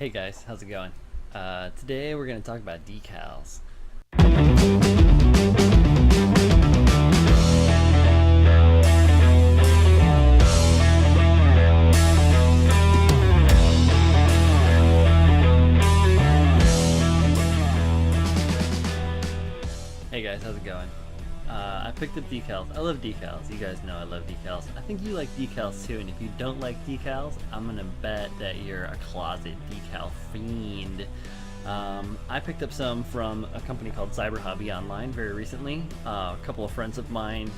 Hey guys, how's it going? Today we're going to talk about decals. Hey guys, how's it going? I picked up decals. I love decals. You guys know I love decals. I think you like decals too, and if you don't like decals, I'm gonna bet that you're a closet decal fiend. I picked up some from a company called Cyber Hobby online very recently. A couple of friends of mine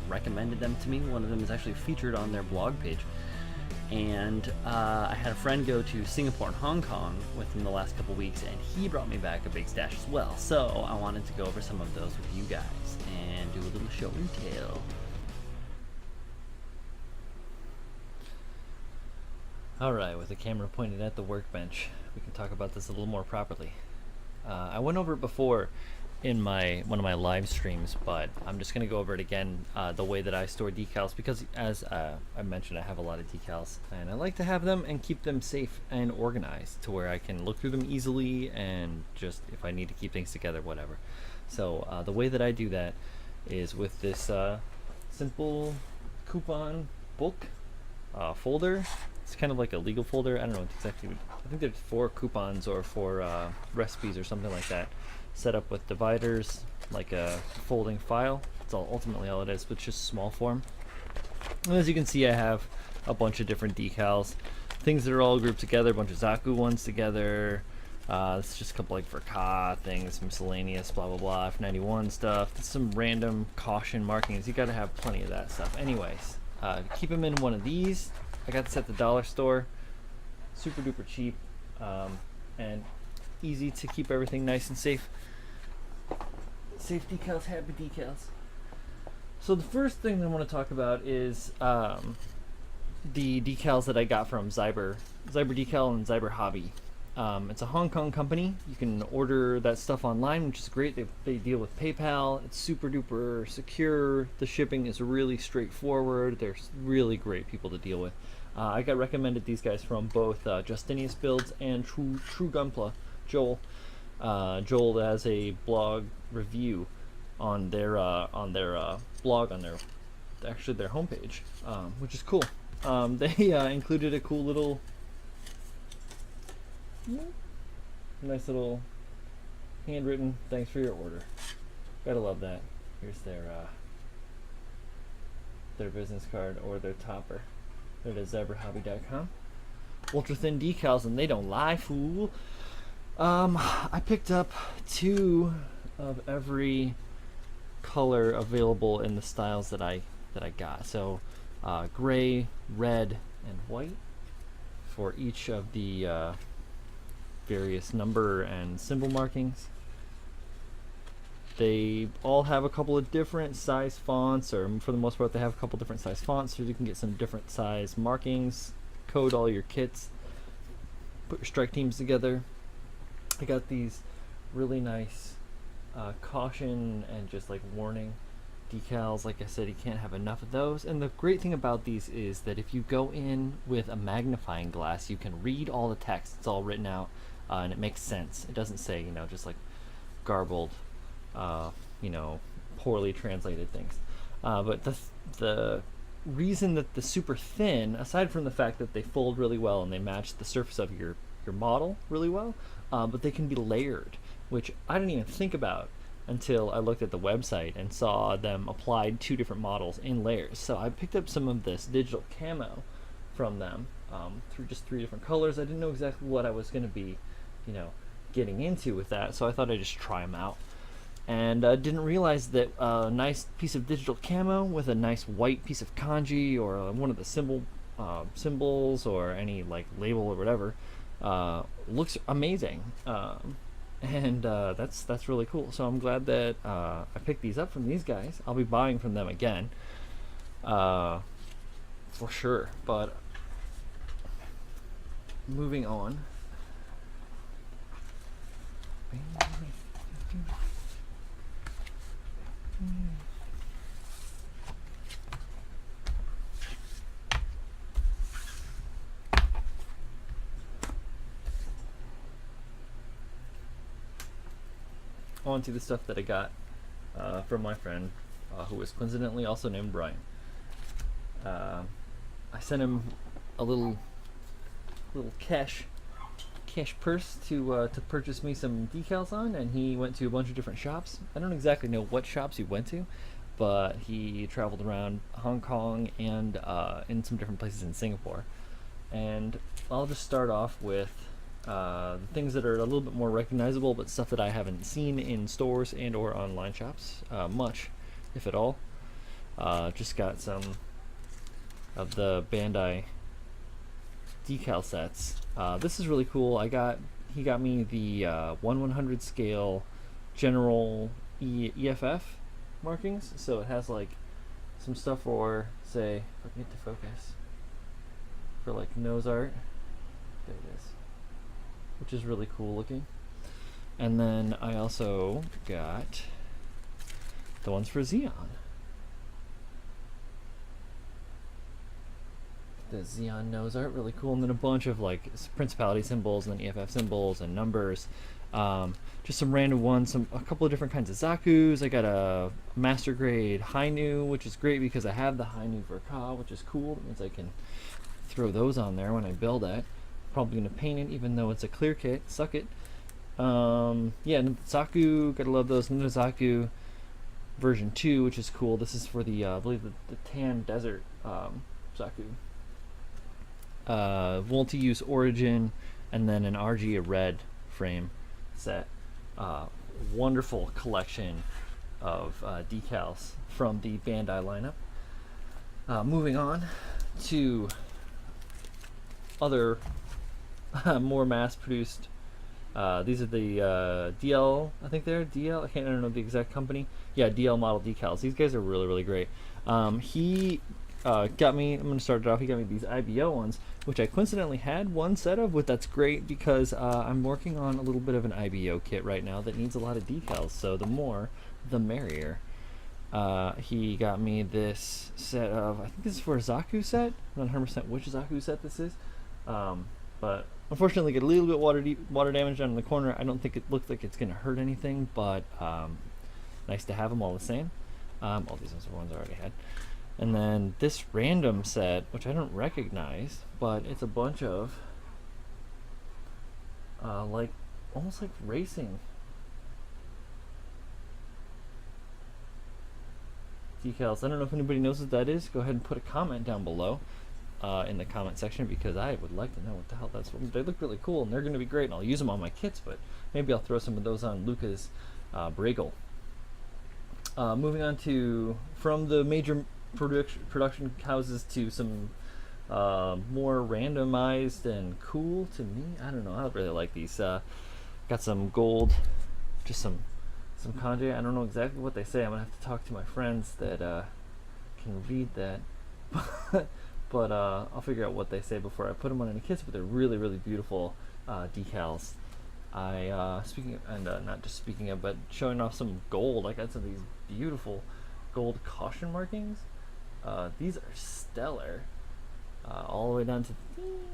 recommended them to me. One of them is actually featured on their blog page. And I had a friend go to Singapore and Hong Kong within the last couple weeks, and he brought me back a big stash as well. So I wanted to go over some of those with you guys and do a little show and tell. Alright, with the camera pointed at the workbench, we can talk about this a little more properly. I went over it before in one of my live streams, but I'm just going to go over it again, the way that I store decals, because as I mentioned, I have a lot of decals and I like to have them and keep them safe and organized to where I can look through them easily and just if I need to keep things together, whatever. So the way that I do that is with this simple coupon bulk folder. It's kind of like a legal folder. I don't know exactly. I think there's 4 coupons or 4 recipes or something like that, set up with dividers, like a folding file. That's ultimately all it is, but it's just small form. And as you can see, I have a bunch of different decals, things that are all grouped together, a bunch of Zaku ones together. This is just a couple like Verka things, miscellaneous, blah blah blah, F91 stuff. Some random caution markings. You gotta have plenty of that stuff. Anyways, keep them in one of these. I got this at the dollar store. Super duper cheap, and easy to keep everything nice and safe. Safe decals, happy decals. So the first thing I want to talk about is the decals that I got from Cyber Decal and Cyber Hobby. It's a Hong Kong company. You can order that stuff online, which is great. They deal with PayPal. It's super duper secure. The shipping is really straightforward. They're really great people to deal with. I got recommended these guys from both Justinius Builds and True Gunpla. Joel has a blog review on their blog, on their homepage, which is cool. They included a cool little nice little handwritten thanks for your order. Gotta love that. Here's their business card or their topper. There it is, zebrahobby.com. Ultra thin decals, and they don't lie, fool. I picked up 2 of every color available in the styles that I got. So gray, red, and white for each of the various number and symbol markings. They all have a couple of different size fonts, or for the most part they have a couple different size fonts, so you can get some different size markings, code all your kits, put your strike teams together. I got these really nice caution and just like warning decals. Like I said, you can't have enough of those. And the great thing about these is that if you go in with a magnifying glass, you can read all the text. It's all written out, and it makes sense. It doesn't say, just like garbled, poorly translated things. But the reason that the super thin, aside from the fact that they fold really well and they match the surface of your model really well, but they can be layered, which I didn't even think about until I looked at the website and saw them applied 2 different models in layers. So I picked up some of this digital camo from them through just 3 different colors. I didn't know exactly what I was going to be, getting into with that, so I thought I'd just try them out. And I didn't realize that a nice piece of digital camo with a nice white piece of kanji or one of the symbols or any like label or whatever looks amazing. And that's really cool. So I'm glad that I picked these up from these guys. I'll be buying from them again, for sure. But moving on. on to the stuff that I got from my friend, who was coincidentally also named Brian. I sent him a little cash purse to purchase me some decals on, and he went to a bunch of different shops. I don't exactly know what shops he went to, but he traveled around Hong Kong and in some different places in Singapore. And I'll just start off with things that are a little bit more recognizable, but stuff that I haven't seen in stores and or online shops much, if at all. Just got some of the Bandai decal sets. This is really cool. He got me the 1/100 scale general EFF markings, so it has like some stuff for, say, if I can get to focus, for like nose art. There it is, which is really cool looking. And then I also got the ones for Xeon. The Xeon nose art, really cool. And then a bunch of like principality symbols and then EFF symbols and numbers. Just some random ones, a couple of different kinds of Zakus. I got a master grade Hainu, which is great because I have the Hainu for Ka, which is cool. That means I can throw those on there when I build it. Probably gonna paint it even though it's a clear kit. Suck it. Yeah, Zaku, gotta love those. And the Zaku version 2, which is cool. This is for the I believe the tan desert Zaku. Multi-use origin, and then an RG red frame set. Wonderful collection of decals from the Bandai lineup. Moving on to other more mass-produced. These are the DL, I think they're DL. I don't know the exact company. Yeah, DL model decals. These guys are really, really great. He got me, I'm going to start it off, he got me these IBO ones, which I coincidentally had one set of, but that's great because I'm working on a little bit of an IBO kit right now that needs a lot of decals, so the more, the merrier. He got me this set of, I think this is for a Zaku set, I'm not 100% which Zaku set this is, but unfortunately get a little bit water damage on the corner. I don't think it looks like it's going to hurt anything, but nice to have them all the same. All these are ones I already had. And then this random set, which I don't recognize, but it's a bunch of like almost like racing decals. I don't know if anybody knows what that is. Go ahead and put a comment down below in the comment section, because I would like to know what the hell that's. They look really cool and they're going to be great, and I'll use them on my kits, but maybe I'll throw some of those on Luca's Bragel. Moving on to, from the major production houses to some more randomized and cool to me. I don't know, I really like these. Got some gold, just some kanji. I don't know exactly what they say. I'm gonna have to talk to my friends that can read that. But I'll figure out what they say before I put them on any kits. But they're really, really beautiful decals. Speaking of, and not just speaking of, but showing off some gold. I got some of these beautiful gold caution markings. These are stellar. All the way down to. You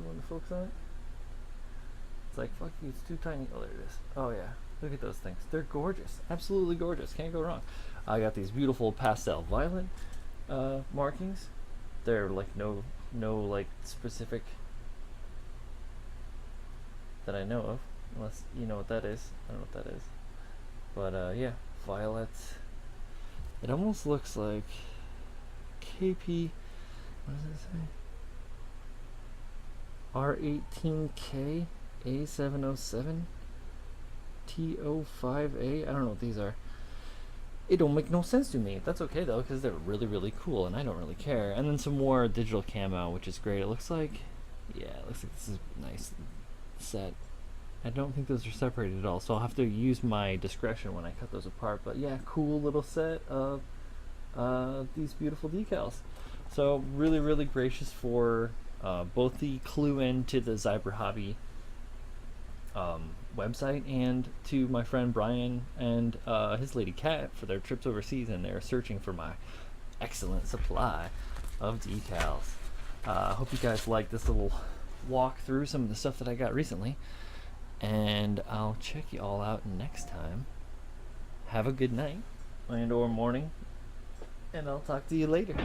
want to focus on it? It's like, fuck you, it's too tiny. Oh, there it is. Oh yeah, look at those things. They're gorgeous, absolutely gorgeous. Can't go wrong. I got these beautiful pastel violet markings. They're like no like specific that I know of, unless you know what that is. I don't know what that is, but yeah, violet. It almost looks like KP. What does it say? R18K A707 T05A. I don't know what these are. It don't make no sense to me. That's okay though, because they're really, really cool, and I don't really care. And then some more digital camo, which is great. It looks like, yeah, it looks like this is a nice set. I don't think those are separated at all, so I'll have to use my discretion when I cut those apart. But yeah, cool little set of these beautiful decals. So really, really gracious for both the clue in to the Zyber Hobby website, and to my friend Brian and his lady Kat for their trips overseas, and they're searching for my excellent supply of decals. Hope you guys like this little walk through some of the stuff that I got recently. and I'll check you all out next time. Have a good night and or morning, and I'll talk to you later.